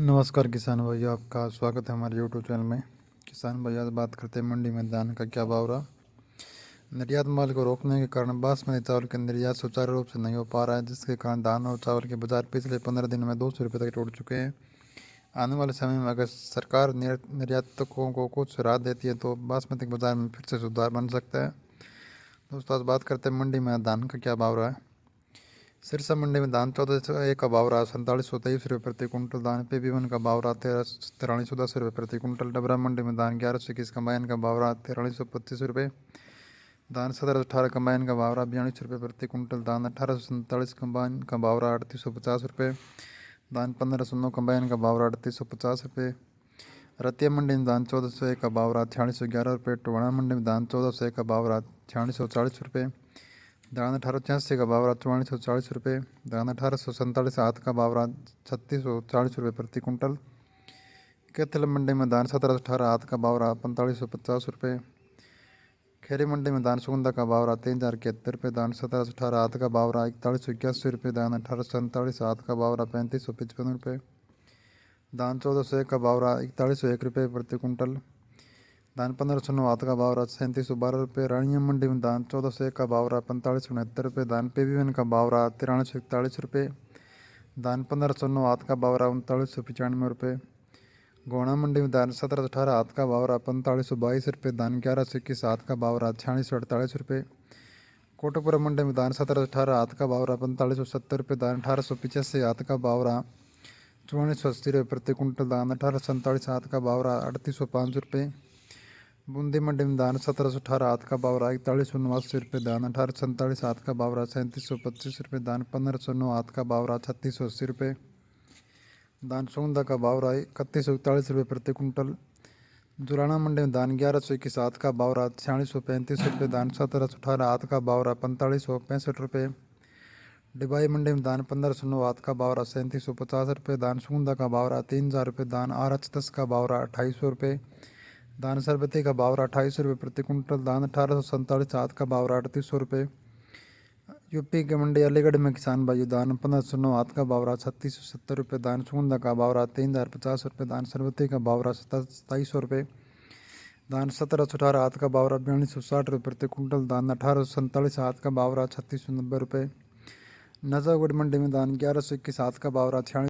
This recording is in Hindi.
नमस्कार किसान भाई, आपका स्वागत है हमारे यूट्यूब चैनल में। किसान भाई, आज बात करते हैं मंडी में धान का क्या भाव रहा। निर्यात माल को रोकने के कारण बासमती चावल का निर्यात सुचारू रूप से नहीं हो पा रहा है, जिसके कारण धान और चावल के बाजार पिछले 15 दिन में 200 रुपये तक टूट चुके हैं। आने वाले समय में अगर सरकार निर्यातकों को कुछ राहत देती है तो बासमती बाजार में फिर से सुधार बन सकता है। दोस्तों, आज बात करते हैं मंडी में धान का क्या भाव रहा है। सिरसा मंडी में धान 1401 का भाव रहा 4723 रुपये प्रति कुंटल। धान पे1 का भाव रहा 4310 रुपये प्रति कुंटल। डबरा मंडी में धान 1121 कंबाइन का भाव रहा 4325 रुपये। धान 1718 कंबाइन का भाव रहा 42 रुपये प्रति कुंटल। धान 1847 कंबाइन का भाव रहा 3850 रुपये। धान 1509 कंबाइन का भाव रहा 3850 रुपये। रतिया मंडी में धान 1401 का भाव रहा 4611 रुपये। टोहाना मंडी में धान 1401 का भाव रहा 4640 रुपये। धान 1886 का भाव रहा 4440 रुपये। धान 1847 हाथ का भाव रहा 3640 रुपये प्रति कुंटल। कैथल मंडी में धान 1718 हाथ का भाव रहा 4550 रुपये। खेरी मंडी में धान सुगंधा का भाव रहा 3071 रुपये। धान 1718 हाथ का भाव रहा 4181 रुपये। धान 1847 हाथ का भाव रहा 3555 रुपये। धान 1401 का भाव रहा 4101 रुपये प्रति कुंटल। धान 1509 हाथ का भाव रहा 3712 रुपये। रानिया मंडी में धान 1401 का भाव रहा 4569 रुपये। धान पे1 का भाव रहा 9341 रुपये। धान 1509 हाथ का भाव रहा 3995 रुपये। गोणा मंडी में धान 1718 हाथ का भाव रहा 4522 रुपये। धान 1121 हाथ का भाव रहा 4648 रुपये। कोटपुरा मंडी में धान 1718 हाथ का भाव रहा 4570 रुपये। धान 1885 हाथ का भाव रहा 4480 रुपये प्रति कुंटल। धान 1847 हाथ का भाव रहा 3805 रुपये। बूंदी मंडी में धान 1718 हाथ का भाव रहा 4189 रुपये। धान 1847 हाथ का भाव रहा 3725 रुपये। धान 1509 हाथ का भाव रहा 3680 रुपये। धान सुगंधा का भाव रहा 3141 रुपये प्रति कुंटल। जुलाना मंडी में धान 1121 हाथ का भाव रहा 4635 रुपये। धान 1718 हाथ का भाव रहा 4565 रुपये। डिबाई मंडी में धान 1509 हाथ का भाव रहा 3750 रुपये। धान सुगंधा का भाव रहा 3000 रुपये। धान RH10 का भाव रहा 2800 रुपये। धान सरबती का भाव रहा 2800 रुपये प्रति कुंटल। धान 1847 हाथ का भाव रहा 3800 रुपये। यूपी के मंडी अलीगढ़ में किसान भाइयों, धान 1509 हाथ का भाव रहा 3670 रुपये। धान सुगंधा का भाव रहा 3050 रुपये। धान सरबती का भाव रहा 2700 रुपये। धान 1718 हाथ का भाव रहा 4260 रुपये प्रति कुंटल। धान 1847 हाथ का भाव रहा 3690 रुपये। नजागढ़ मंडी में धान 1121 हाथ का भाव रहा 46